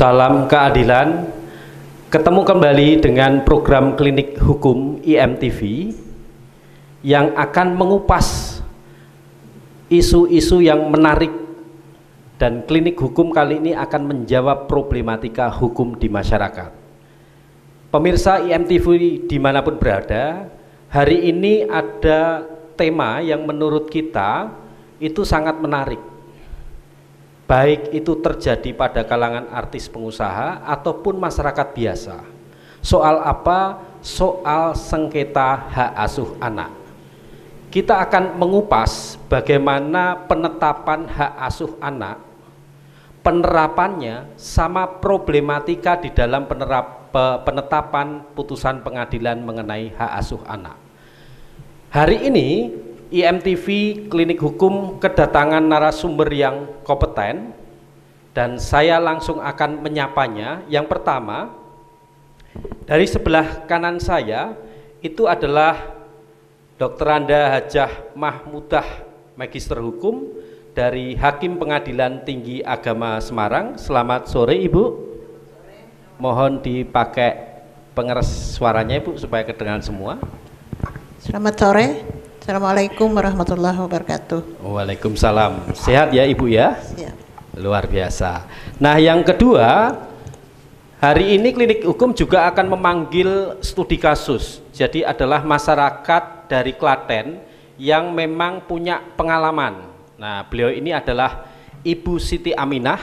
Salam keadilan. Ketemu kembali dengan program Klinik Hukum IMTV yang akan mengupas isu-isu yang menarik, dan Klinik Hukum kali ini akan menjawab problematika hukum di masyarakat. Pemirsa IMTV dimanapun berada, hari ini ada tema yang menurut kita itu sangat menarik, baik itu terjadi pada kalangan artis pengusaha ataupun masyarakat biasa. Soal apa? Soal sengketa hak asuh anak. Kita akan mengupas bagaimana penetapan hak asuh anak, penerapannya, sama problematika di dalam penetapan putusan pengadilan mengenai hak asuh anak. Hari ini IMTV Klinik Hukum kedatangan narasumber yang kompeten, dan saya langsung akan menyapanya. Yang pertama, dari sebelah kanan saya itu adalah Dr. Anda Hajah Mahmudah, Magister Hukum dari Hakim Pengadilan Tinggi Agama Semarang. Selamat sore Ibu. Mohon dipakai pengeras suaranya Ibu supaya kedengaran semua. Selamat sore. Assalamualaikum warahmatullahi wabarakatuh. Waalaikumsalam. Sehat ya Ibu ya? Siap. Luar biasa. Nah, yang kedua, hari ini Klinik Hukum juga akan memanggil studi kasus. Jadi adalah masyarakat dari Klaten yang memang punya pengalaman. Nah, beliau ini adalah Ibu Siti Aminah.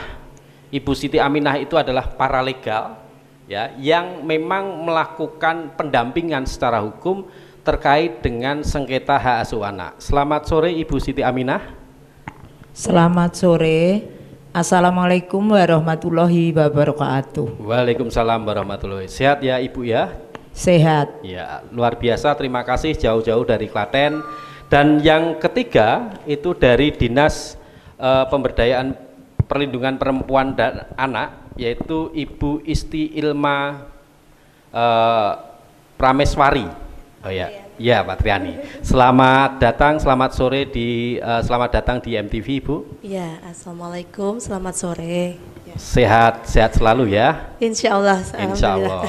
Ibu Siti Aminah itu adalah paralegal ya, yang memang melakukan pendampingan secara hukum terkait dengan sengketa hak asuh anak. Selamat sore Ibu Siti Aminah. Selamat sore. Assalamualaikum warahmatullahi wabarakatuh. Waalaikumsalam warahmatullahi. Sehat ya Ibu ya? Sehat. Ya, luar biasa. Terima kasih jauh-jauh dari Klaten. Dan yang ketiga itu dari Dinas Pemberdayaan Perlindungan Perempuan dan Anak, yaitu Ibu Isti Ilma Prameswari. Oh ya, ya Pak Triani. Selamat datang, selamat sore selamat datang di MTV Ibu. Ya, assalamualaikum, selamat sore. Ya. Sehat selalu ya. Insya Allah. Insya Allah.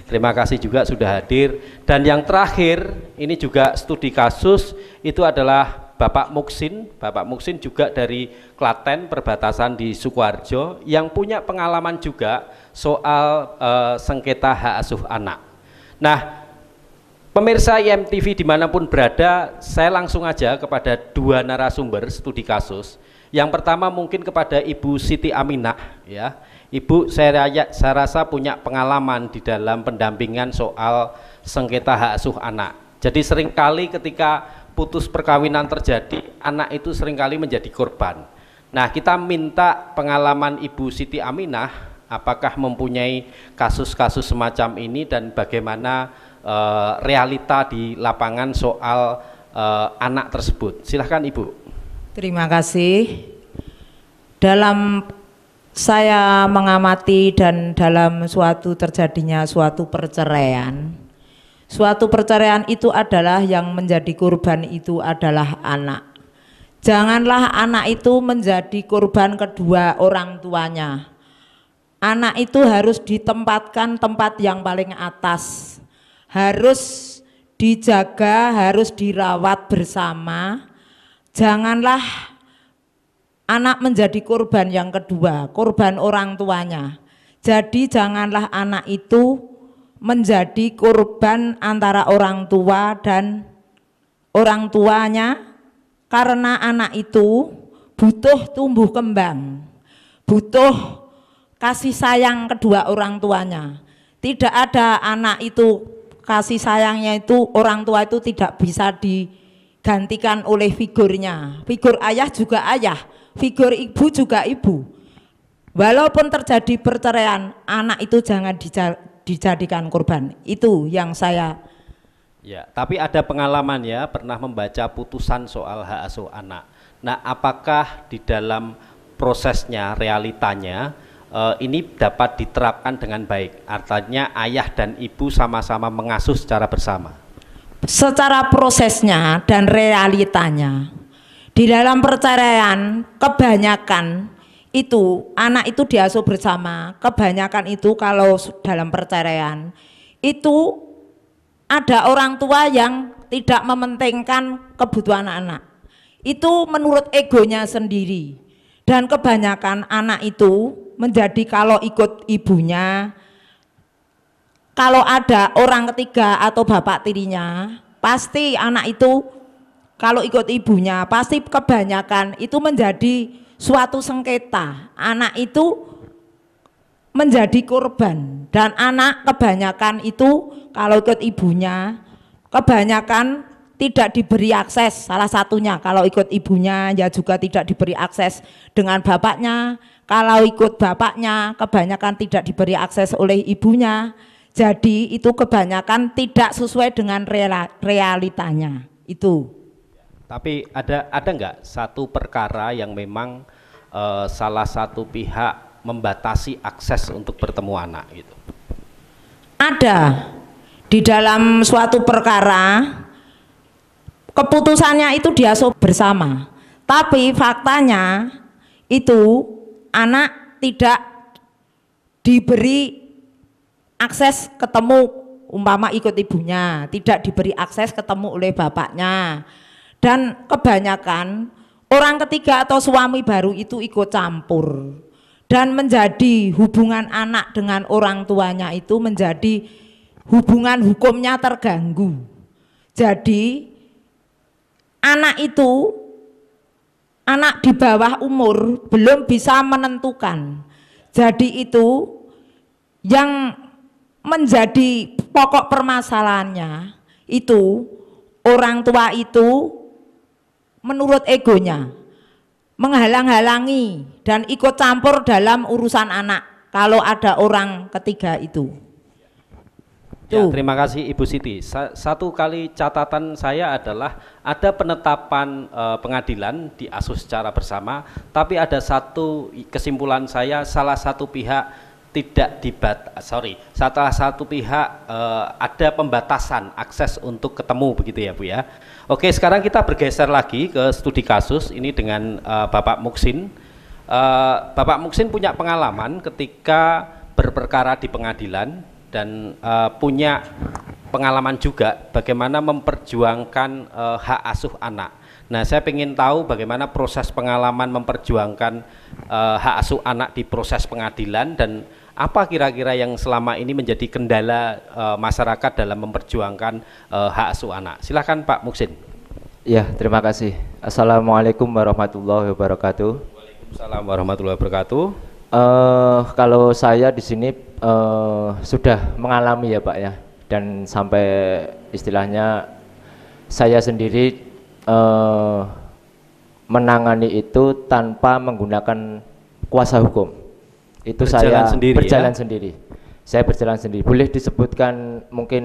Terima kasih juga sudah hadir. Dan yang terakhir ini juga studi kasus itu adalah Bapak Muksin. Bapak Muksin juga dari Klaten, perbatasan di Sukoharjo, yang punya pengalaman juga soal sengketa hak asuh anak. Nah, pemirsa IMTV dimanapun berada, saya langsung aja kepada dua narasumber studi kasus. Yang pertama mungkin kepada Ibu Siti Aminah ya. Ibu, saya rasa punya pengalaman di dalam pendampingan soal sengketa hak asuh anak. Jadi seringkali ketika putus perkawinan terjadi, anak itu seringkali menjadi korban. Nah, kita minta pengalaman Ibu Siti Aminah, apakah mempunyai kasus-kasus semacam ini dan bagaimana realita di lapangan soal anak tersebut. Silahkan Ibu. Terima kasih. Dalam saya mengamati dan dalam terjadinya suatu perceraian itu adalah yang menjadi korban itu adalah anak. Janganlah anak itu menjadi korban kedua orang tuanya. Anak itu harus ditempatkan tempat yang paling atas, harus dijaga, harus dirawat bersama. Janganlah anak menjadi korban yang kedua, korban orang tuanya. Jadi janganlah anak itu menjadi korban antara orang tua dan orang tuanya, karena anak itu butuh tumbuh kembang, butuh kasih sayang kedua orang tuanya. Tidak ada anak itu kasih sayangnya itu orang tua itu tidak bisa digantikan oleh figurnya. Figur ayah juga ayah, figur ibu juga ibu. Walaupun terjadi perceraian, anak itu jangan dijadikan korban. Itu yang saya. Ya, tapi ada pengalaman ya, pernah membaca putusan soal hak asuh anak. Nah, apakah di dalam prosesnya, realitanya ini dapat diterapkan dengan baik? Artinya ayah dan ibu sama-sama mengasuh secara bersama. Secara prosesnya dan realitanya, di dalam perceraian kebanyakan itu anak itu diasuh bersama, kebanyakan itu kalau dalam perceraian itu ada orang tua yang tidak mementingkan kebutuhan anak. Itu menurut egonya sendiri. Dan kebanyakan anak itu menjadi kalau ikut ibunya, kalau ada orang ketiga atau bapak tirinya, pasti anak itu kalau ikut ibunya, pasti kebanyakan itu menjadi suatu sengketa. Anak itu menjadi korban, dan anak kebanyakan itu kalau ikut ibunya, kebanyakan tidak diberi akses. Salah satunya kalau ikut ibunya ya juga tidak diberi akses dengan bapaknya. Kalau ikut bapaknya kebanyakan tidak diberi akses oleh ibunya. Jadi itu kebanyakan tidak sesuai dengan realitanya itu. Tapi ada nggak satu perkara yang memang salah satu pihak membatasi akses untuk bertemu anak gitu? Ada. Di dalam suatu perkara keputusannya itu diasuh bersama. Tapi faktanya itu anak tidak diberi akses ketemu, umpama ikut ibunya, tidak diberi akses ketemu oleh bapaknya. Dan kebanyakan orang ketiga atau suami baru itu ikut campur, dan menjadi hubungan anak dengan orang tuanya itu menjadi hubungan hukumnya terganggu. Jadi anak itu, anak di bawah umur belum bisa menentukan. Jadi itu yang menjadi pokok permasalahannya itu orang tua itu menurut egonya menghalang-halangi dan ikut campur dalam urusan anak kalau ada orang ketiga itu. Ya, terima kasih Ibu Siti. Satu kali catatan saya adalah ada penetapan pengadilan diasuh secara bersama, tapi ada satu kesimpulan saya, salah satu pihak salah satu pihak ada pembatasan akses untuk ketemu begitu ya Bu ya. Oke, sekarang kita bergeser lagi ke studi kasus ini dengan Bapak Muksin. Bapak Muksin punya pengalaman ketika berperkara di pengadilan dan punya pengalaman juga bagaimana memperjuangkan hak asuh anak. Nah, saya ingin tahu bagaimana proses pengalaman memperjuangkan hak asuh anak di proses pengadilan, dan apa kira-kira yang selama ini menjadi kendala masyarakat dalam memperjuangkan hak asuh anak. Silakan Pak Muksin. Ya, terima kasih. Assalamualaikum warahmatullahi wabarakatuh. Waalaikumsalam warahmatullahi wabarakatuh. Kalau saya di sini sudah mengalami ya Pak ya, dan sampai istilahnya saya sendiri menangani itu tanpa menggunakan kuasa hukum. Itu berjalan saya sendiri, berjalan ya? sendiri. Saya berjalan sendiri. Boleh disebutkan mungkin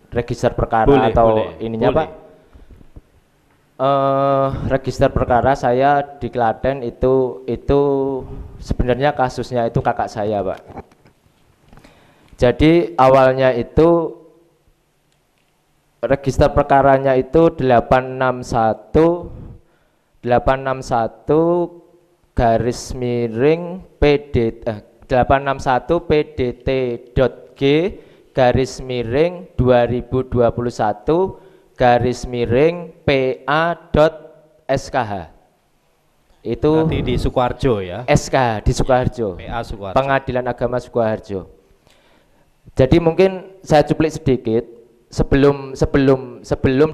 register perkara boleh, atau boleh, ininya boleh. Pak? Register perkara saya di Klaten itu sebenarnya kasusnya itu kakak saya Pak. Jadi awalnya itu register perkaranya itu 861 garis miring PD 861 PDT.G garis miring 2021 garis miring PA.SKH. Itu berarti di Sukoharjo ya. SK di Sukoharjo. PA Sukoharjo. Pengadilan Agama Sukoharjo. Jadi mungkin saya cuplik sedikit sebelum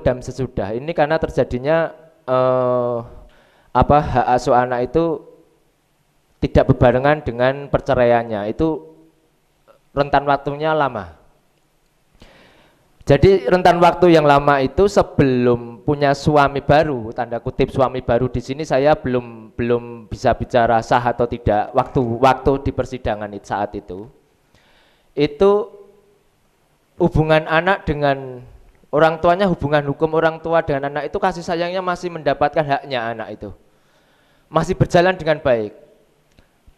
dan sesudah ini, karena terjadinya hak asuh anak itu tidak berbarengan dengan perceraiannya, itu rentan waktunya lama. Jadi rentan waktu yang lama itu sebelum punya suami baru, tanda kutip suami baru di sini saya belum bisa bicara sah atau tidak waktu di persidangan saat itu hubungan anak dengan orang tuanya, hubungan hukum orang tua dengan anak itu kasih sayangnya masih mendapatkan haknya, anak itu masih berjalan dengan baik.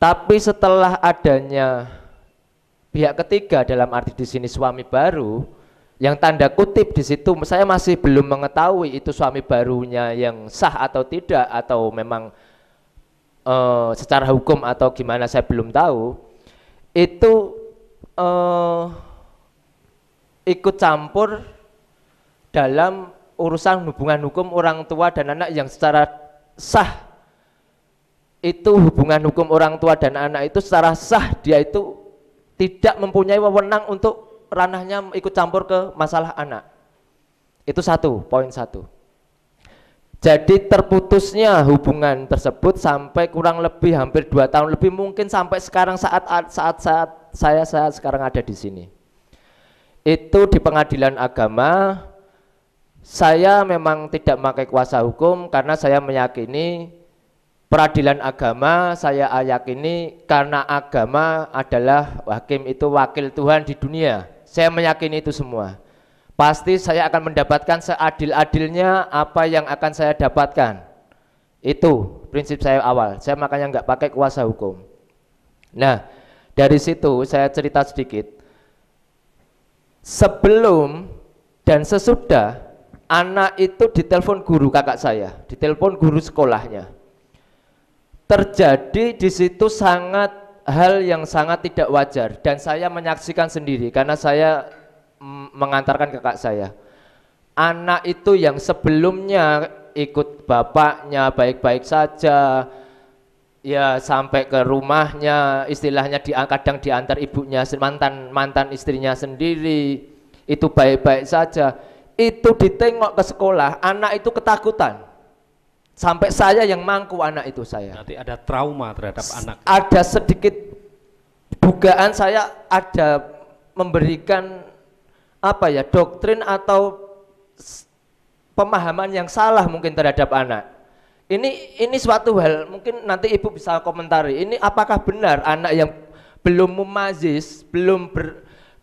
Tapi setelah adanya pihak ketiga, dalam arti di sini suami baru, yang tanda kutip di situ saya masih belum mengetahui itu suami barunya yang sah atau tidak, atau memang secara hukum atau gimana saya belum tahu, itu ikut campur dalam urusan hubungan hukum orang tua dan anak yang secara sah. Itu hubungan hukum orang tua dan anak itu secara sah dia itu tidak mempunyai wewenang untuk ranahnya ikut campur ke masalah anak. Itu poin satu. Jadi terputusnya hubungan tersebut sampai kurang lebih hampir 2 tahun lebih, mungkin sampai sekarang saat saya sekarang ada di sini. Itu di pengadilan agama, saya memang tidak memakai kuasa hukum karena saya meyakini peradilan agama, saya yakini karena agama adalah hakim itu wakil Tuhan di dunia. Saya meyakini itu semua. Pasti saya akan mendapatkan seadil-adilnya apa yang akan saya dapatkan. Itu prinsip saya awal. Saya makanya nggak pakai kuasa hukum. Nah, dari situ saya cerita sedikit. Sebelum dan sesudah anak itu ditelepon guru kakak saya, ditelepon guru sekolahnya. Terjadi di situ hal yang sangat tidak wajar dan saya menyaksikan sendiri karena saya mengantarkan kakak saya. Anak itu yang sebelumnya ikut bapaknya baik-baik saja, ya sampai ke rumahnya, istilahnya kadang diantar ibunya, mantan istrinya sendiri, itu baik-baik saja. Itu ditengok ke sekolah, anak itu ketakutan. Sampai saya yang mangku anak itu saya. Nanti ada trauma terhadap anak. Ada sedikit dugaan saya ada memberikan doktrin atau pemahaman yang salah mungkin terhadap anak. Ini suatu hal, mungkin nanti ibu bisa komentari. Ini apakah benar anak yang belum mumazis, belum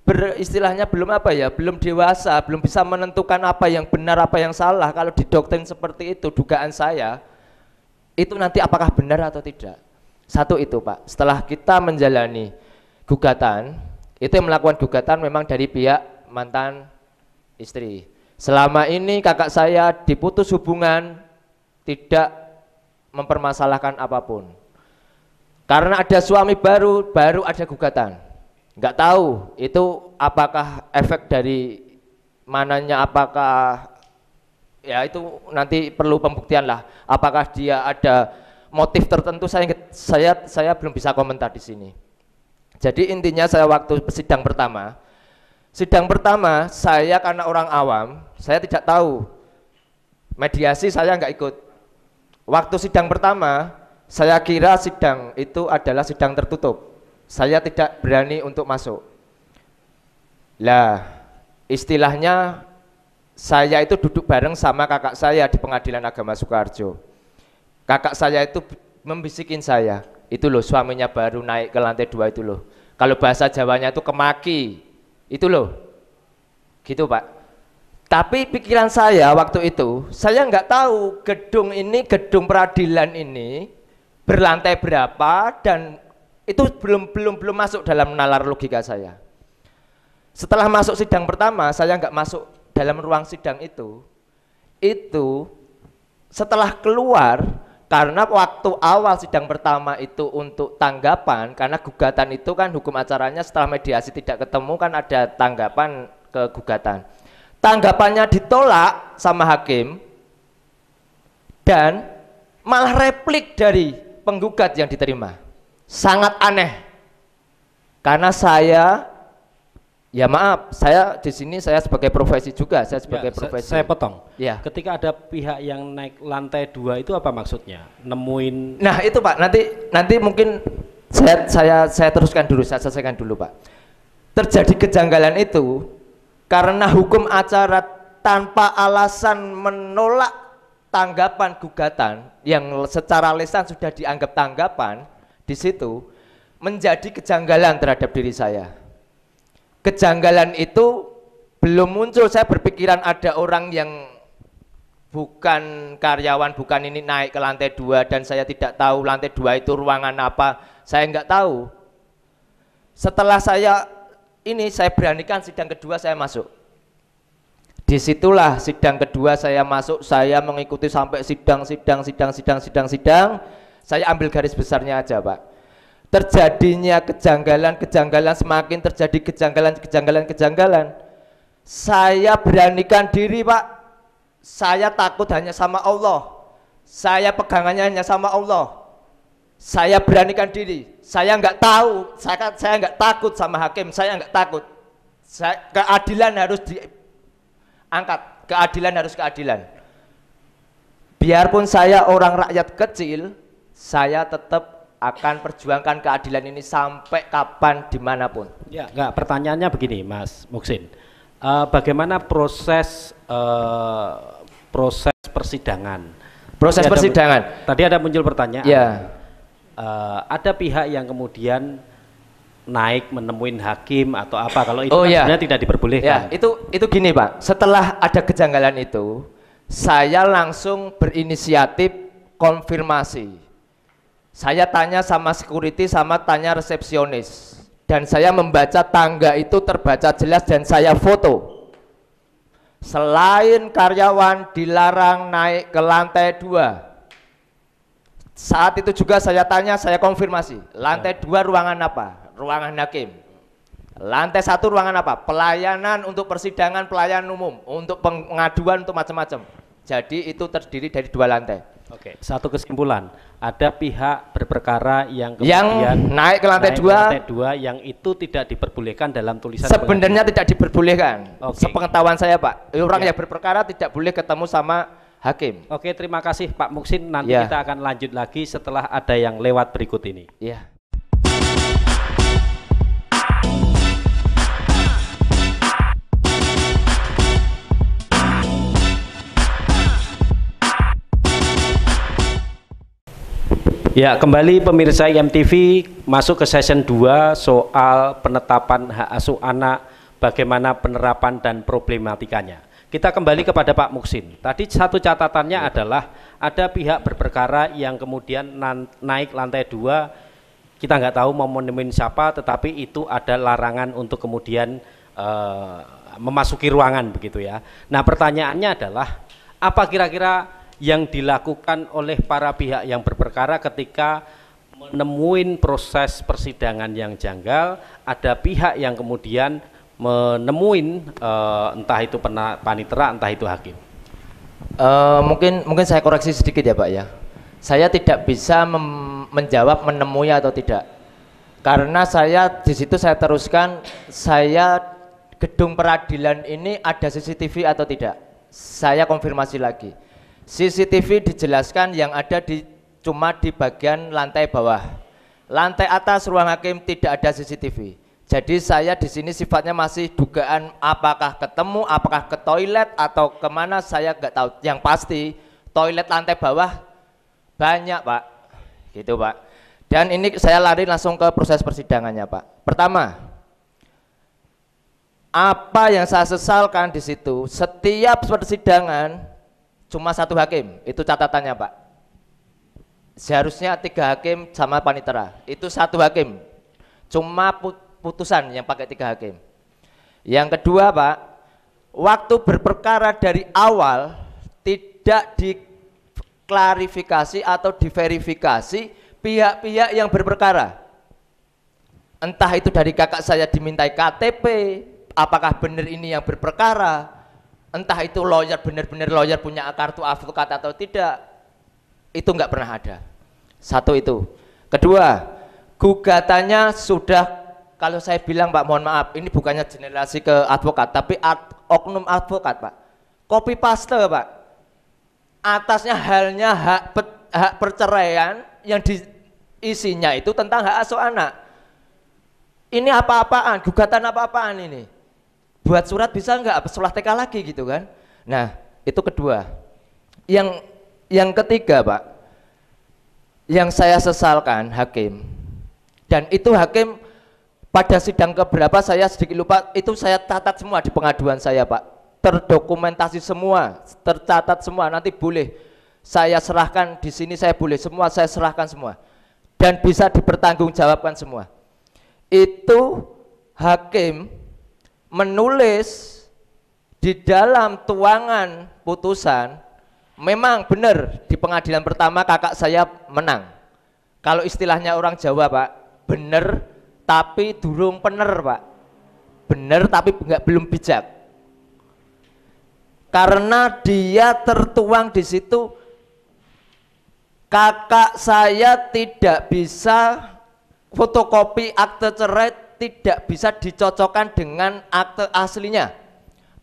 beristilahnya belum dewasa, belum bisa menentukan apa yang benar, apa yang salah. Kalau didoktrin seperti itu, dugaan saya itu nanti apakah benar atau tidak. Satu itu Pak, setelah kita menjalani gugatan, itu yang melakukan gugatan memang dari pihak mantan istri. Selama ini kakak saya diputus hubungan, tidak mempermasalahkan apapun. Karena ada suami baru ada gugatan. Nggak tahu itu apakah efek dari mananya, apakah ya itu nanti perlu pembuktian lah. Apakah dia ada motif tertentu, saya belum bisa komentar di sini. Jadi intinya saya waktu sidang pertama saya karena orang awam, saya tidak tahu mediasi, saya nggak ikut. Waktu sidang pertama saya kira sidang itu adalah sidang tertutup. Saya tidak berani untuk masuk. Lah, istilahnya saya itu duduk bareng sama kakak saya di Pengadilan Agama Sukoharjo. Kakak saya itu membisikin saya, itu loh suaminya baru naik ke lantai 2 itu loh. Kalau bahasa Jawanya itu kemaki, itu loh. Gitu Pak. Tapi pikiran saya waktu itu, saya nggak tahu gedung peradilan ini berlantai berapa dan itu belum masuk dalam nalar logika saya. Setelah masuk sidang pertama, saya nggak masuk dalam ruang sidang itu setelah keluar, karena waktu awal sidang pertama itu untuk tanggapan, karena gugatan itu kan hukum acaranya setelah mediasi tidak ketemu kan ada tanggapan ke gugatan. Tanggapannya ditolak sama hakim dan malah replik dari penggugat yang diterima. Sangat aneh, karena saya, ya maaf, saya di sini saya sebagai profesi juga, saya sebagai profesi. Saya potong. Ya. Ketika ada pihak yang naik lantai 2 itu apa maksudnya? Nemuin? Nah itu Pak, nanti mungkin saya teruskan dulu, saya selesaikan dulu Pak. Terjadi kejanggalan itu karena hukum acara tanpa alasan menolak tanggapan gugatan yang secara lisan sudah dianggap tanggapan. Di situ menjadi kejanggalan terhadap diri saya. Kejanggalan itu belum muncul, saya berpikiran ada orang yang bukan karyawan, bukan ini naik ke lantai 2 dan saya tidak tahu lantai 2 itu ruangan apa, saya nggak tahu. Setelah saya beranikan sidang kedua, saya masuk. Disitulah sidang kedua saya masuk, saya mengikuti sampai sidang. Saya ambil garis besarnya aja Pak. Terjadinya kejanggalan-kejanggalan, semakin terjadi kejanggalan-kejanggalan, saya beranikan diri Pak. Saya takut hanya sama Allah. Saya pegangannya hanya sama Allah. Saya beranikan diri. Saya nggak tahu, saya nggak takut sama hakim, saya nggak takut. Keadilan harus diangkat, keadilan harus keadilan. Biarpun saya orang rakyat kecil, saya tetap akan perjuangkan keadilan ini sampai kapan dimanapun. Ya, enggak, pertanyaannya begini Mas Muksin, bagaimana proses persidangan? Proses persidangan. Tadi ada muncul pertanyaan. Ya. Ada pihak yang kemudian naik menemuin hakim atau apa, kalau itu sebenarnya tidak diperbolehkan. Ya, itu gini Pak. Setelah ada kejanggalan itu, saya langsung berinisiatif konfirmasi. Saya tanya sama security, sama tanya resepsionis, dan saya membaca tangga itu terbaca jelas dan saya foto. Selain karyawan dilarang naik ke lantai 2. Saat itu juga saya tanya, saya konfirmasi, lantai 2 ruangan apa? Ruangan hakim. Lantai 1 ruangan apa? Pelayanan untuk persidangan, pelayanan umum, untuk pengaduan, untuk macam-macam. Jadi itu terdiri dari 2 lantai. Oke, satu kesimpulan, ada pihak berperkara yang kemudian naik ke lantai 2 yang itu tidak diperbolehkan dalam tulisan sebenarnya pengadilan. Tidak diperbolehkan. Sepengetahuan saya Pak, orang yang berperkara tidak boleh ketemu sama hakim. Oke, terima kasih Pak Muksin, nanti kita akan lanjut lagi setelah ada yang lewat berikut ini. Iya. Ya, kembali pemirsa IMTV, masuk ke session 2 soal penetapan hak asuh anak, bagaimana penerapan dan problematikanya. Kita kembali kepada Pak Muksin. Tadi satu catatannya adalah ada pihak berperkara yang kemudian naik lantai 2, kita nggak tahu mau menemuin siapa, tetapi itu ada larangan untuk kemudian memasuki ruangan begitu ya. Nah, pertanyaannya adalah apa kira-kira yang dilakukan oleh para pihak yang berperkara ketika menemuin proses persidangan yang janggal, ada pihak yang kemudian menemuin entah itu panitera, entah itu hakim. Mungkin saya koreksi sedikit ya Pak ya. Saya tidak bisa menjawab menemui atau tidak, karena saya di situ saya teruskan, saya gedung peradilan ini ada CCTV atau tidak. Saya konfirmasi lagi. CCTV dijelaskan yang ada cuma di bagian lantai bawah. Lantai atas ruang hakim tidak ada CCTV. Jadi saya di sini sifatnya masih dugaan, apakah ketemu, apakah ke toilet atau kemana, saya nggak tahu. Yang pasti toilet lantai bawah banyak Pak, gitu Pak. Dan ini saya lari langsung ke proses persidangannya Pak. Pertama, apa yang saya sesalkan di situ, setiap persidangan cuma 1 hakim, itu catatannya Pak. Seharusnya 3 hakim sama panitera, itu 1 hakim, cuma putusan yang pakai 3 hakim. Yang kedua Pak, waktu berperkara dari awal tidak diklarifikasi atau diverifikasi pihak-pihak yang berperkara. Entah itu dari kakak saya dimintai KTP, apakah benar ini yang berperkara, entah itu lawyer, benar-benar lawyer punya kartu advokat atau tidak, itu nggak pernah ada. Satu itu. Kedua, gugatannya sudah, kalau saya bilang Pak, mohon maaf, ini bukannya generasi ke advokat, tapi oknum advokat Pak, copy paste Pak. Atasnya halnya hak perceraian, yang isinya itu tentang hak asuh anak. Ini apa-apaan, gugatan apa-apaan ini. Buat surat bisa nggak, surat TK lagi gitu kan. Nah itu kedua. Yang ketiga Pak, yang saya sesalkan hakim, dan itu hakim pada sidang keberapa saya sedikit lupa, itu saya catat semua di pengaduan saya Pak, terdokumentasi semua, tercatat semua, nanti boleh saya serahkan di sini, saya boleh semua, saya serahkan semua dan bisa dipertanggungjawabkan semua. Itu hakim menulis di dalam tuangan putusan, memang benar di pengadilan pertama kakak saya menang, Kalau istilahnya orang Jawa Pak, bener tapi durung pener Pak. Bener tapi belum bijak. Karena dia tertuang di situ, kakak saya tidak bisa fotokopi akte cerai, tidak bisa dicocokkan dengan akte aslinya.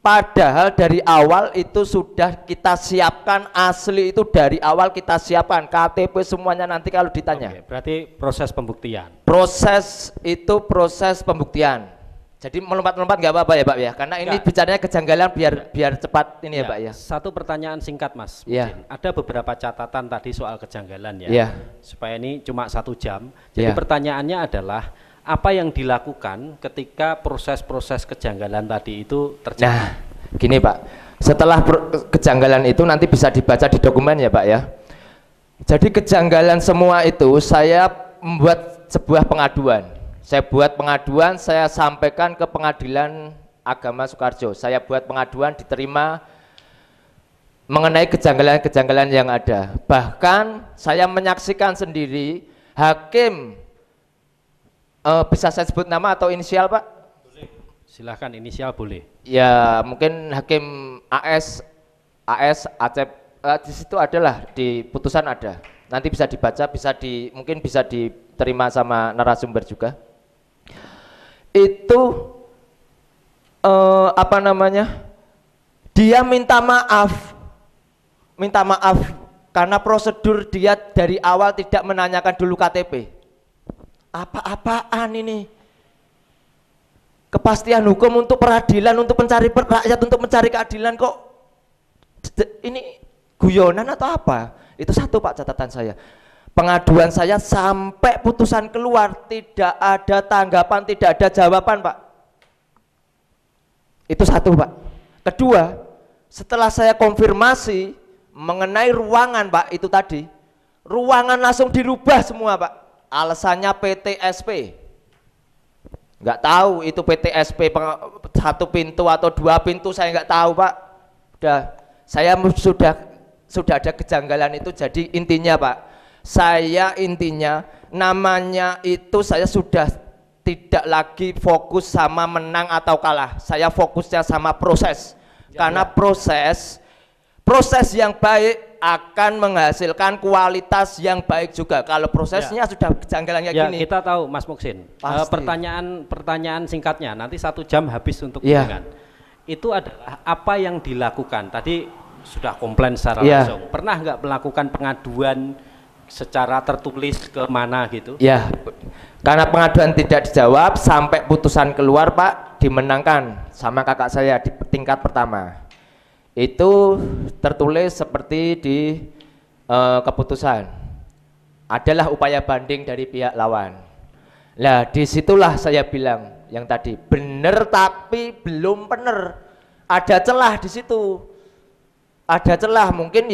Padahal dari awal itu sudah kita siapkan, asli itu dari awal kita siapkan, KTP semuanya nanti kalau ditanya. Oke, berarti proses pembuktian. Proses itu proses pembuktian. Jadi melompat-lompat nggak apa-apa ya Pak ya, karena ini bicaranya kejanggalan biar cepat ini ya Pak ya. Satu pertanyaan singkat Mas. Ya. Ada beberapa catatan tadi soal kejanggalan ya. Ya. Supaya ini cuma 1 jam. Jadi Ya. pertanyaannya adalah apa yang dilakukan ketika proses-proses kejanggalan tadi itu terjadi? Nah, gini Pak, setelah kejanggalan itu nanti bisa dibaca di dokumen ya Pak ya. Jadi kejanggalan semua itu saya membuat sebuah pengaduan. Saya buat pengaduan, saya sampaikan ke Pengadilan Agama Sukoharjo. Saya buat pengaduan, diterima mengenai kejanggalan-kejanggalan yang ada. Bahkan saya menyaksikan sendiri hakim, bisa saya sebut nama atau inisial Pak? Boleh. Silahkan inisial boleh. Ya mungkin hakim AS, Acep, di situ adalah di putusan ada. Nanti bisa dibaca, mungkin bisa diterima sama narasumber juga. Itu apa namanya? Dia minta maaf karena prosedur dia dari awal tidak menanyakan dulu KTP. Apa-apaan ini? Kepastian hukum untuk peradilan, untuk mencari rakyat, untuk mencari keadilan kok ini guyonan atau apa? Itu satu Pak catatan saya. Pengaduan saya sampai putusan keluar tidak ada tanggapan, tidak ada jawaban Pak. Itu satu Pak. Kedua, setelah saya konfirmasi mengenai ruangan Pak, itu tadi ruangan langsung dirubah semua Pak. Alasannya PTSP. Nggak tahu itu PTSP 1 pintu atau 2 pintu, saya nggak tahu Pak. Saya sudah ada kejanggalan itu. Jadi intinya Pak, saya intinya namanya itu saya sudah tidak lagi fokus sama menang atau kalah. Saya fokusnya sama proses. Karena proses yang baik akan menghasilkan kualitas yang baik juga. Kalau prosesnya sudah kejanggalan kayak gini. Kita tahu Mas Muksin. Pertanyaan singkatnya, nanti 1 jam habis untuk dengan. Itu adalah apa yang dilakukan. Tadi sudah komplain secara langsung. Pernah nggak melakukan pengaduan secara tertulis ke mana gitu? Ya, karena pengaduan tidak dijawab sampai putusan keluar Pak, dimenangkan sama kakak saya di tingkat pertama. Itu tertulis seperti di keputusan, adalah upaya banding dari pihak lawan. Nah disitulah saya bilang yang tadi bener tapi belum bener, ada celah di situ, ada celah. Mungkin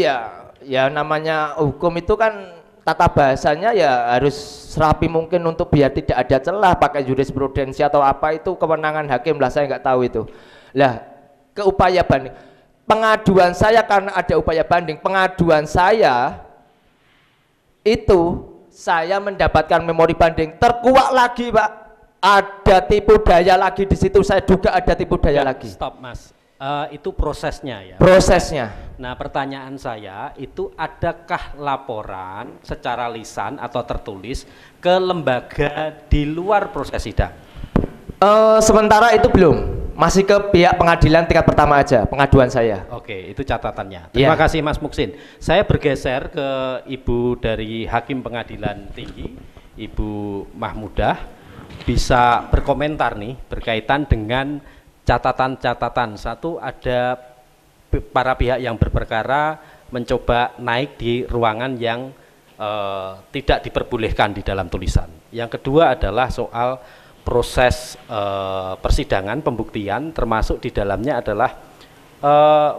ya namanya hukum itu kan tata bahasanya ya harus serapi mungkin untuk biar tidak ada celah, pakai jurisprudensi atau apa, itu kewenangan hakim lah, saya nggak tahu itu. Lah ke upaya banding, pengaduan saya karena ada upaya banding, pengaduan saya itu saya mendapatkan memori banding, terkuak lagi Pak, ada tipu daya lagi di situ, saya duga ada tipu daya lagi. Stop Mas, itu prosesnya ya. Prosesnya. Nah pertanyaan saya itu, adakah laporan secara lisan atau tertulis ke lembaga di luar proses sidang? Sementara itu belum. Masih ke pihak pengadilan tingkat pertama aja pengaduan saya. Oke, itu catatannya. Terima kasih Mas Muksin. Saya bergeser ke Ibu dari Hakim Pengadilan Tinggi, Ibu Mahmudah, bisa berkomentar nih berkaitan dengan catatan-catatan. Satu, ada para pihak yang berperkara mencoba naik di ruangan yang tidak diperbolehkan di dalam tulisan. Yang kedua adalah soal proses persidangan, pembuktian, termasuk di dalamnya adalah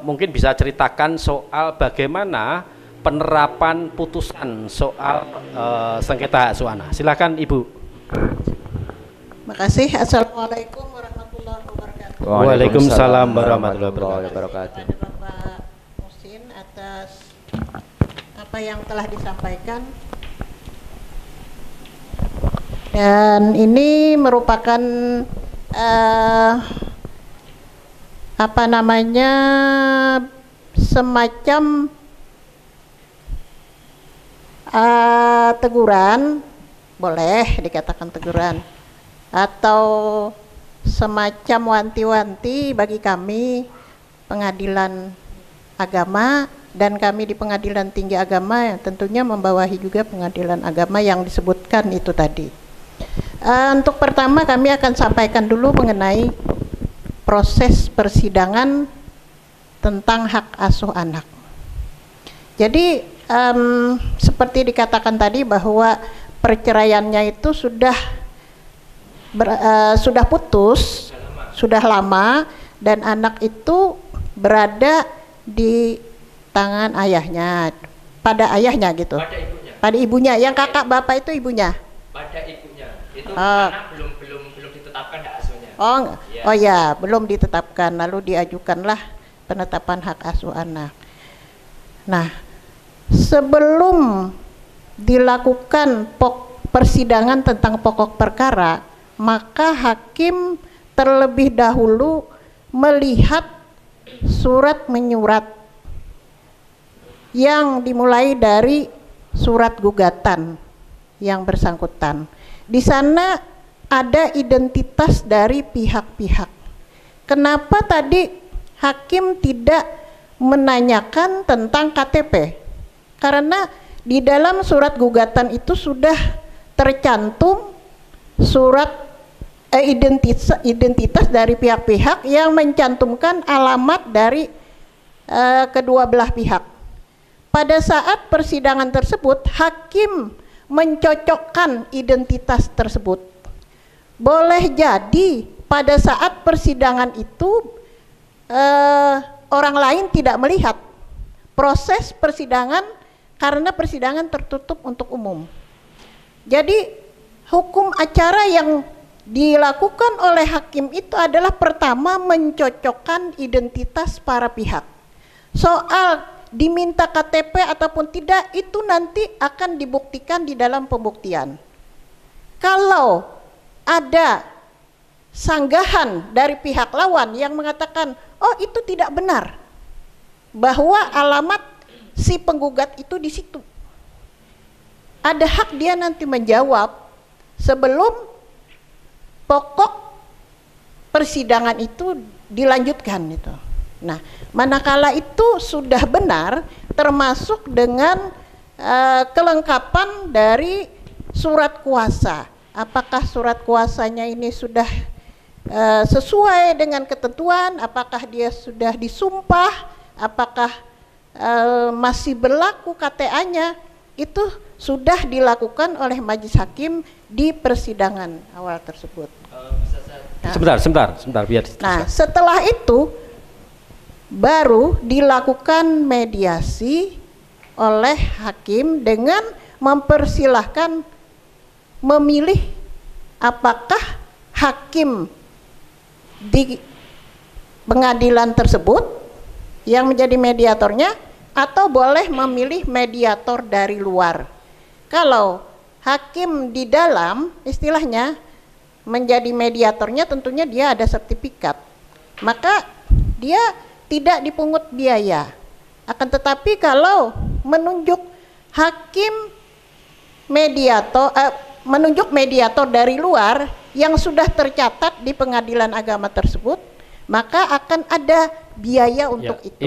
mungkin bisa ceritakan soal bagaimana penerapan putusan soal sengketa hak suara. Silakan Ibu. Makasih. Assalamualaikum warahmatullahi wabarakatuh. Waalaikumsalam warahmatullahi wabarakatuh. Kepada Bapak Muhsin atas apa yang telah disampaikan. Dan ini merupakan apa namanya, semacam teguran, boleh dikatakan teguran, atau semacam wanti-wanti bagi kami pengadilan agama, dan kami di Pengadilan Tinggi Agama yang tentunya membawahi juga pengadilan agama yang disebutkan itu tadi. Untuk pertama kami akan sampaikan dulu mengenai proses persidangan tentang hak asuh anak. Jadi seperti dikatakan tadi bahwa perceraiannya itu sudah putus, sudah lama, dan anak itu berada di tangan ayahnya, pada ayahnya gitu, pada ibunya, yang kakak bapak itu ibunya. Pada ibunya itu anak belum ditetapkan hak asuhnya. Oh ya, belum ditetapkan, lalu diajukanlah penetapan hak asuh anak. Nah, sebelum dilakukan persidangan tentang pokok perkara, maka hakim terlebih dahulu melihat surat menyurat yang dimulai dari surat gugatan yang bersangkutan. Di sana ada identitas dari pihak-pihak. Kenapa tadi hakim tidak menanyakan tentang KTP? Karena di dalam surat gugatan itu sudah tercantum surat identitas dari pihak-pihak yang mencantumkan alamat dari kedua belah pihak. Pada saat persidangan tersebut, hakim mencocokkan identitas tersebut. Boleh jadi pada saat persidangan itu orang lain tidak melihat proses persidangan karena persidangan tertutup untuk umum. Jadi hukum acara yang dilakukan oleh hakim itu adalah pertama mencocokkan identitas para pihak. Soal diminta KTP ataupun tidak itu nanti akan dibuktikan di dalam pembuktian. Kalau ada sanggahan dari pihak lawan yang mengatakan, oh itu tidak benar, bahwa alamat si penggugat itu di situ, ada hak dia nanti menjawab sebelum pokok persidangan itu dilanjutkan itu. Nah, manakala itu sudah benar, termasuk dengan kelengkapan dari surat kuasa. Apakah surat kuasanya ini sudah sesuai dengan ketentuan? Apakah dia sudah disumpah? Apakah masih berlaku KTA-nya? Itu sudah dilakukan oleh majelis hakim di persidangan awal tersebut. Sebentar, biar diteruskan. Nah, setelah itu baru dilakukan mediasi oleh hakim dengan mempersilahkan memilih apakah hakim di pengadilan tersebut yang menjadi mediatornya atau boleh memilih mediator dari luar. Kalau hakim di dalam istilahnya menjadi mediatornya, tentunya dia ada sertifikat, maka dia tidak dipungut biaya. Akan tetapi kalau menunjuk hakim mediator, menunjuk mediator dari luar yang sudah tercatat di pengadilan agama tersebut, maka akan ada biaya untuk itu.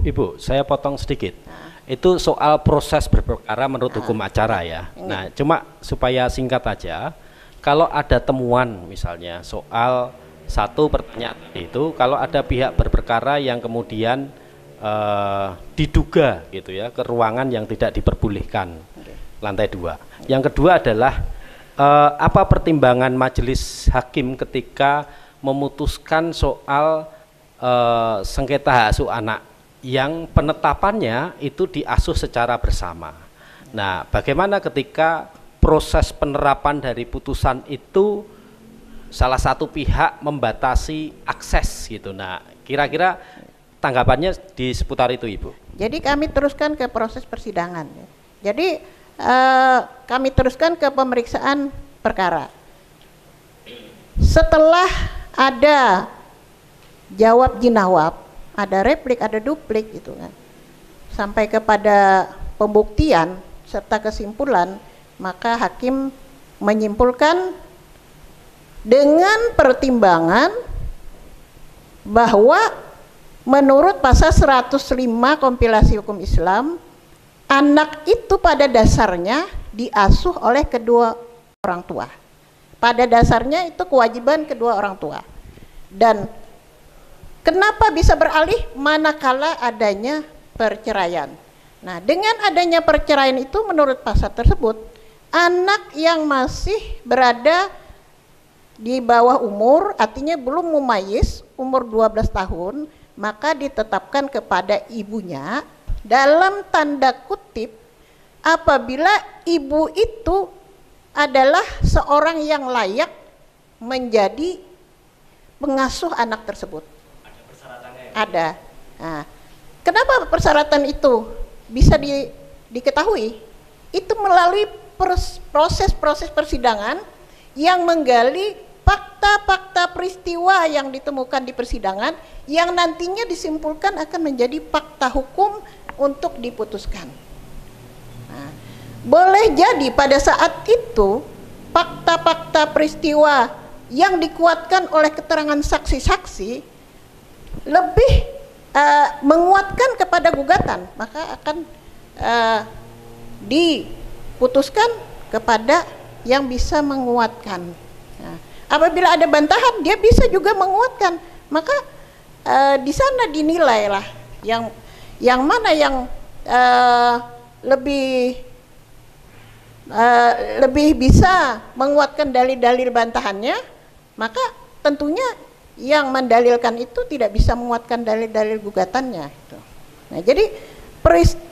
Ibu, saya potong sedikit. Itu soal proses berperkara menurut hukum acara ya. Nah, cuma supaya singkat aja, kalau ada temuan misalnya soal satu pertanyaan itu, kalau ada pihak berperkara yang kemudian diduga gitu ya ke ruangan yang tidak diperbolehkan, lantai 2. Yang kedua adalah apa pertimbangan majelis hakim ketika memutuskan soal sengketa hak asuh anak yang penetapannya itu diasuh secara bersama. Nah, bagaimana ketika proses penerapan dari putusan itu salah satu pihak membatasi akses gitu. Nah, kira-kira tanggapannya di seputar itu, Ibu. Jadi kami teruskan ke proses persidangan. Jadi kami teruskan ke pemeriksaan perkara. Setelah ada jawab jinawab, ada replik, ada duplik gitu kan, sampai kepada pembuktian serta kesimpulan, maka hakim menyimpulkan dengan pertimbangan bahwa menurut pasal 105 kompilasi hukum Islam, anak itu pada dasarnya diasuh oleh kedua orang tua. Pada dasarnya itu kewajiban kedua orang tua. Dan kenapa bisa beralih? Manakala adanya perceraian. Nah, dengan adanya perceraian itu menurut pasal tersebut, anak yang masih berada di bawah umur, artinya belum mumayyiz, umur 12 tahun, maka ditetapkan kepada ibunya dalam tanda kutip apabila ibu itu adalah seorang yang layak menjadi pengasuh anak tersebut. Ada persyaratannya ya? Ada. Nah, kenapa persyaratan itu bisa diketahui? Itu melalui proses-proses persidangan yang menggali fakta-fakta peristiwa yang ditemukan di persidangan yang nantinya disimpulkan akan menjadi fakta hukum untuk diputuskan. Nah, boleh jadi pada saat itu fakta-fakta peristiwa yang dikuatkan oleh keterangan saksi-saksi lebih menguatkan kepada gugatan, maka akan diputuskan kepada yang bisa menguatkan. Nah, apabila ada bantahan, dia bisa juga menguatkan, maka di sana dinilailah yang mana yang lebih bisa menguatkan dalil-dalil bantahannya, maka tentunya yang mendalilkan itu tidak bisa menguatkan dalil-dalil gugatannya. Nah, jadi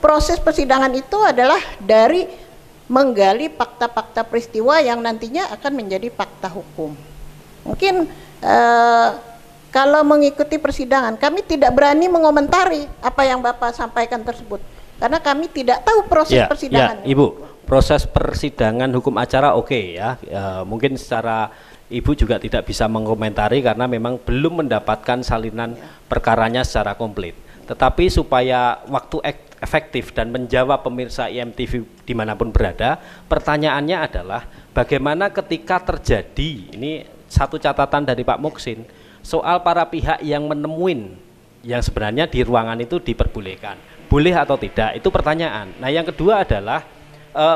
proses persidangan itu adalah dari menggali fakta-fakta peristiwa yang nantinya akan menjadi fakta hukum. Mungkin kalau mengikuti persidangan, kami tidak berani mengomentari apa yang Bapak sampaikan tersebut, karena kami tidak tahu proses persidangan. Ya, Ibu, proses persidangan hukum acara oke ya. Mungkin secara Ibu juga tidak bisa mengomentari karena memang belum mendapatkan salinan perkaranya secara komplit. Tetapi supaya waktu efektif dan menjawab pemirsa IMTV dimanapun berada, pertanyaannya adalah bagaimana ketika terjadi, ini satu catatan dari Pak Muksin, soal para pihak yang menemuin yang sebenarnya di ruangan itu diperbolehkan, boleh atau tidak, itu pertanyaan. Nah, yang kedua adalah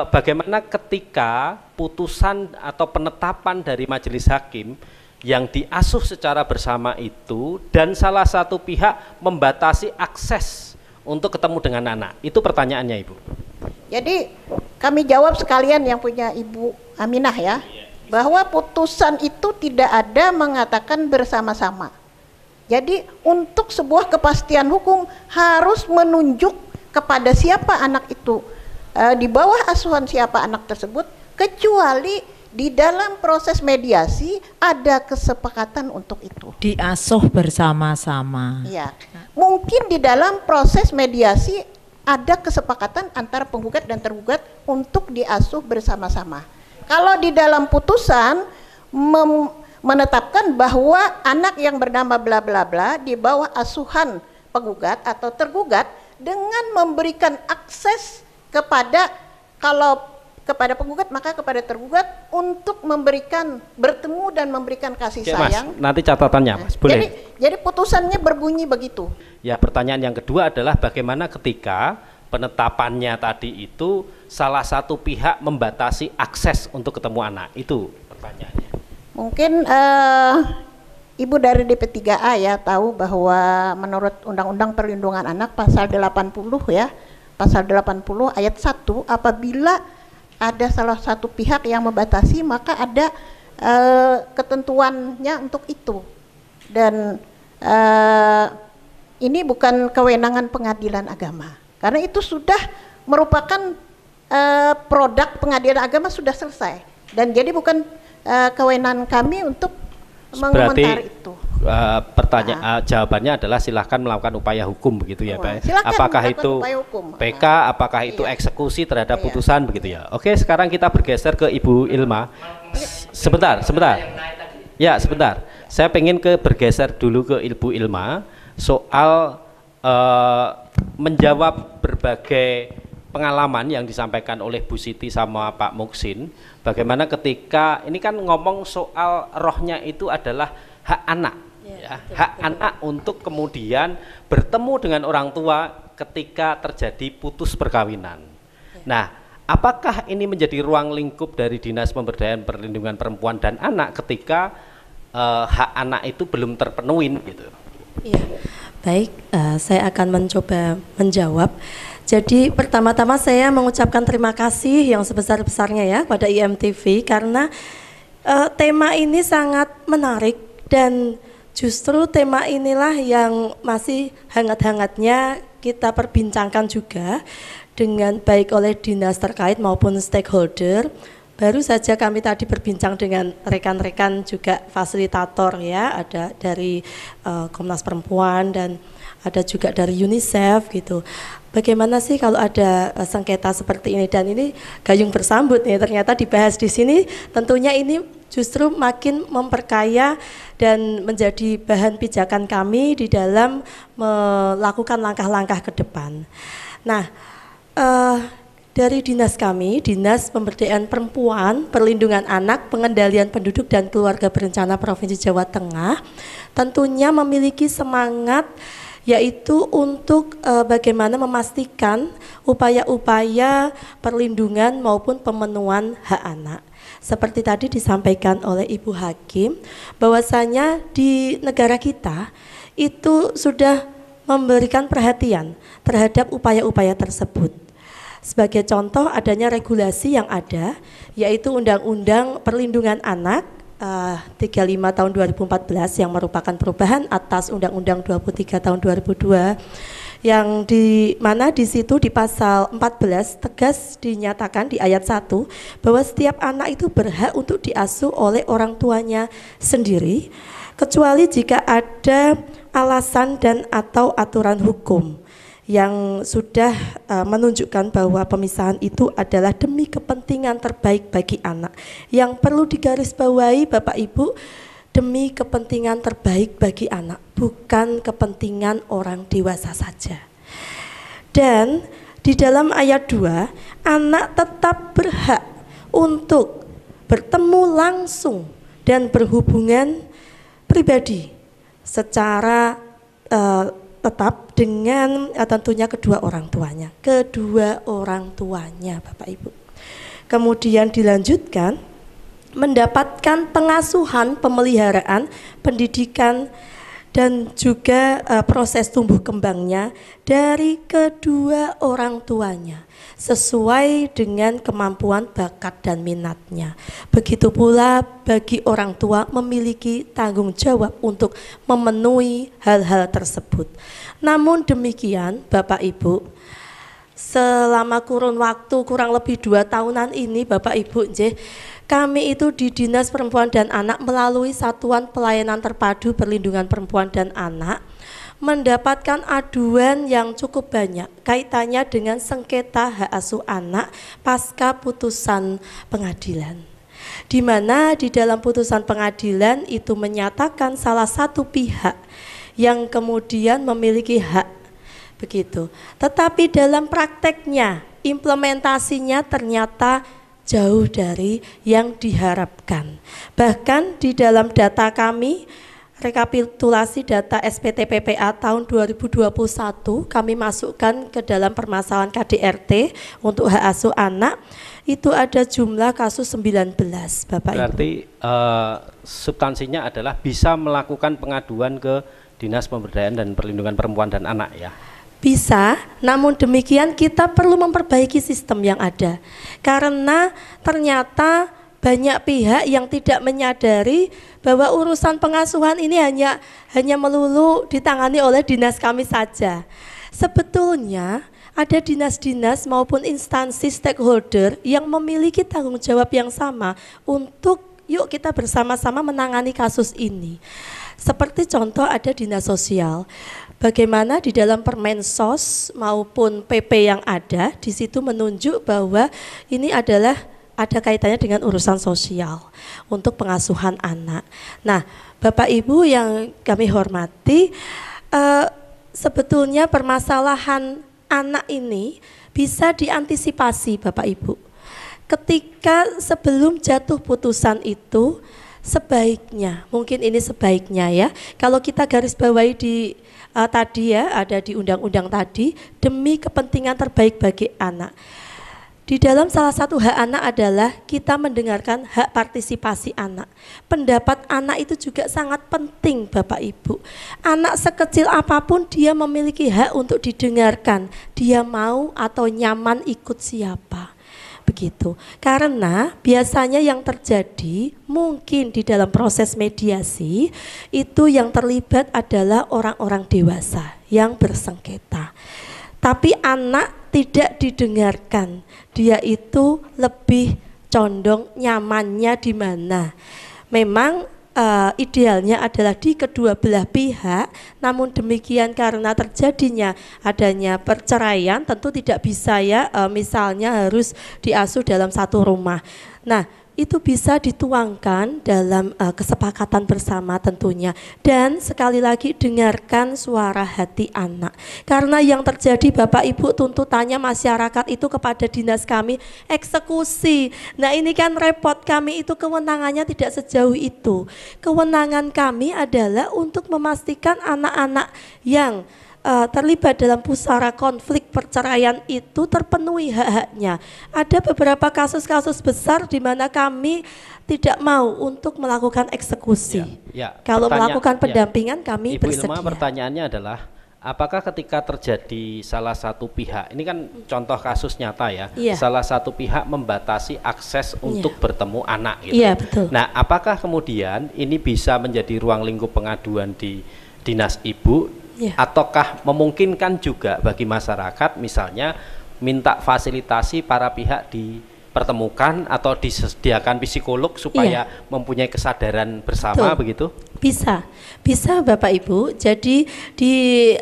bagaimana ketika putusan atau penetapan dari majelis hakim yang diasuh secara bersama itu dan salah satu pihak membatasi akses untuk ketemu dengan anak, itu pertanyaannya Ibu. Jadi kami jawab sekalian yang punya Ibu Aminah ya, bahwa putusan itu tidak ada mengatakan bersama-sama. Jadi untuk sebuah kepastian hukum harus menunjuk kepada siapa anak itu, di bawah asuhan siapa anak tersebut, kecuali di dalam proses mediasi ada kesepakatan untuk itu. Diasuh bersama-sama. Ya, mungkin di dalam proses mediasi ada kesepakatan antara penggugat dan tergugat untuk diasuh bersama-sama. Kalau di dalam putusan menetapkan bahwa anak yang bernama bla bla bla di bawah asuhan penggugat atau tergugat dengan memberikan akses kepada, kalau kepada penggugat maka kepada tergugat untuk memberikan, bertemu dan memberikan kasih sayang. Mas, nanti catatannya Mas, boleh. Jadi putusannya berbunyi begitu. Ya, pertanyaan yang kedua adalah bagaimana ketika penetapannya tadi itu salah satu pihak membatasi akses untuk ketemu anak, itu pertanyaannya. Mungkin Ibu dari DP3A ya tahu bahwa menurut Undang-Undang Perlindungan Anak pasal 80 ya, pasal 80 ayat 1, apabila ada salah satu pihak yang membatasi maka ada ketentuannya untuk itu, dan ini bukan kewenangan pengadilan agama karena itu sudah merupakan produk pengadilan agama, sudah selesai, dan jadi bukan kewenangan kami untuk Berarti mengomentari itu. Jawabannya adalah silahkan melakukan upaya hukum begitu ya Pak. Silakan Apakah melakukan itu upaya hukum. PK, apakah itu Iya. eksekusi terhadap Iya. putusan begitu ya. Oke, sekarang kita bergeser ke Ibu Ilma. Sebentar. Ya, sebentar. Saya pengen bergeser dulu ke Ibu Ilma soal menjawab berbagai pengalaman yang disampaikan oleh Bu Siti sama Pak Muksin. Bagaimana ketika ini kan ngomong soal rohnya itu adalah hak anak. Ya, hak anak untuk kemudian bertemu dengan orang tua ketika terjadi putus perkawinan. Nah, apakah ini menjadi ruang lingkup dari Dinas Pemberdayaan Perlindungan Perempuan dan Anak ketika hak anak itu belum terpenuhi gitu? Iya, baik, saya akan mencoba menjawab. Jadi pertama-tama saya mengucapkan terima kasih yang sebesar-besarnya ya pada IMTV karena tema ini sangat menarik dan justru tema inilah yang masih hangat-hangatnya kita perbincangkan juga dengan baik oleh dinas terkait maupun stakeholder. Baru saja kami tadi berbincang dengan rekan-rekan juga fasilitator ya, ada dari Komnas Perempuan dan ada juga dari UNICEF gitu. Bagaimana sih kalau ada sengketa seperti ini, dan ini gayung bersambut nih ternyata dibahas di sini, tentunya ini justru makin memperkaya dan menjadi bahan pijakan kami di dalam melakukan langkah-langkah ke depan. Nah, dari dinas kami, Dinas Pemberdayaan Perempuan, Perlindungan Anak, Pengendalian Penduduk dan Keluarga Berencana Provinsi Jawa Tengah, tentunya memiliki semangat yaitu untuk bagaimana memastikan upaya-upaya perlindungan maupun pemenuhan hak anak. Seperti tadi disampaikan oleh Ibu Hakim, bahwasanya di negara kita itu sudah memberikan perhatian terhadap upaya-upaya tersebut. Sebagai contoh adanya regulasi yang ada, yaitu Undang-Undang Perlindungan Anak 35 tahun 2014 yang merupakan perubahan atas Undang-Undang 23 tahun 2002, yang di mana di situ di pasal 14 tegas dinyatakan di ayat 1 bahwa setiap anak itu berhak untuk diasuh oleh orang tuanya sendiri kecuali jika ada alasan dan atau aturan hukum yang sudah menunjukkan bahwa pemisahan itu adalah demi kepentingan terbaik bagi anak. Yang perlu digarisbawahi Bapak Ibu, demi kepentingan terbaik bagi anak, bukan kepentingan orang dewasa saja. Dan di dalam ayat 2, anak tetap berhak untuk bertemu langsung dan berhubungan pribadi secara tetap dengan tentunya kedua orang tuanya Bapak Ibu. Kemudian dilanjutkan mendapatkan pengasuhan, pemeliharaan, pendidikan dan juga proses tumbuh kembangnya dari kedua orang tuanya sesuai dengan kemampuan, bakat dan minatnya. Begitu pula bagi orang tua memiliki tanggung jawab untuk memenuhi hal-hal tersebut. Namun demikian Bapak Ibu, selama kurun waktu kurang lebih 2 tahunan ini Bapak Ibu, kami itu di Dinas Perempuan dan Anak melalui Satuan Pelayanan Terpadu Perlindungan Perempuan dan Anak mendapatkan aduan yang cukup banyak kaitannya dengan sengketa hak asuh anak pasca putusan pengadilan, di mana di dalam putusan pengadilan itu menyatakan salah satu pihak yang kemudian memiliki hak begitu, tetapi dalam prakteknya implementasinya ternyata jauh dari yang diharapkan. Bahkan di dalam data kami, rekapitulasi data SPT PPA tahun 2021 kami masukkan ke dalam permasalahan KDRT untuk hak asuh anak, itu ada jumlah kasus 19 Bapak Ibu. Berarti substansinya adalah bisa melakukan pengaduan ke Dinas Pemberdayaan dan Perlindungan Perempuan dan Anak ya? Bisa, namun demikian kita perlu memperbaiki sistem yang ada karena ternyata banyak pihak yang tidak menyadari bahwa urusan pengasuhan ini hanya melulu ditangani oleh dinas kami saja. Sebetulnya ada dinas-dinas maupun instansi stakeholder yang memiliki tanggung jawab yang sama untuk yuk kita bersama-sama menangani kasus ini. Seperti contoh ada dinas sosial, bagaimana di dalam Permensos maupun PP yang ada, di situ menunjuk bahwa ini adalah ada kaitannya dengan urusan sosial untuk pengasuhan anak. Nah, Bapak Ibu yang kami hormati, sebetulnya permasalahan anak ini bisa diantisipasi Bapak Ibu. Ketika sebelum jatuh putusan itu, sebaiknya, mungkin ini sebaiknya ya, kalau kita garis bawahi di tadi ya, ada di undang-undang tadi, demi kepentingan terbaik bagi anak. Di dalam salah satu hak anak adalah kita mendengarkan hak partisipasi anak. Pendapat anak itu juga sangat penting Bapak Ibu. Anak sekecil apapun dia memiliki hak untuk didengarkan. Dia mau atau nyaman ikut siapa. Begitu. Karena biasanya yang terjadi mungkin di dalam proses mediasi itu yang terlibat adalah orang-orang dewasa yang bersengketa. Tapi anak tidak didengarkan, dia itu lebih condong nyamannya di mana. Memang idealnya adalah di kedua belah pihak, namun demikian karena terjadinya adanya perceraian tentu tidak bisa ya, misalnya harus diasuh dalam satu rumah. Nah, itu bisa dituangkan dalam kesepakatan bersama tentunya. Dan sekali lagi dengarkan suara hati anak. Karena yang terjadi Bapak Ibu tuntutannya masyarakat itu kepada dinas kami eksekusi. Nah ini kan repot, kami itu kewenangannya tidak sejauh itu. Kewenangan kami adalah untuk memastikan anak-anak yang terlibat dalam pusara konflik perceraian itu terpenuhi hak-haknya. Ada beberapa kasus-kasus besar di mana kami tidak mau untuk melakukan eksekusi. Kalau melakukan pendampingan kami Ibu bersedia. Ilma, pertanyaannya adalah apakah ketika terjadi salah satu pihak, ini kan contoh kasus nyata ya, salah satu pihak membatasi akses untuk bertemu anak gitu. Iya, betul. Nah, apakah kemudian ini bisa menjadi ruang lingkup pengaduan di dinas Ibu? Ataukah memungkinkan juga bagi masyarakat misalnya minta fasilitasi para pihak dipertemukan atau disediakan psikolog supaya mempunyai kesadaran bersama begitu? Bisa Bapak Ibu. Jadi di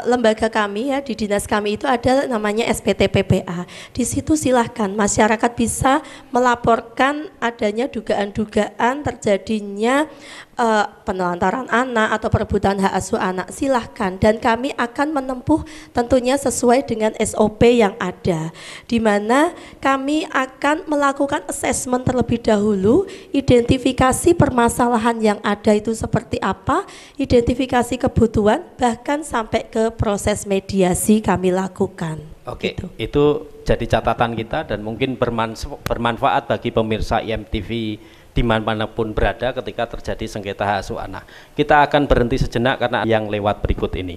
lembaga kami ya, di dinas kami itu ada namanya SPT-PPA. Di situ silahkan masyarakat bisa melaporkan adanya dugaan-dugaan terjadinya penelantaran anak atau perebutan hak asuh anak, silahkan, dan kami akan menempuh tentunya sesuai dengan SOP yang ada, di mana kami akan melakukan assessment terlebih dahulu, identifikasi permasalahan yang ada itu seperti apa, identifikasi kebutuhan, bahkan sampai ke proses mediasi kami lakukan. Oke, gitu. Itu jadi catatan kita dan mungkin bermanfaat bagi pemirsa IMTV dimanapun berada ketika terjadi sengketa hak asuh anak. Kita akan berhenti sejenak karena yang lewat berikut ini.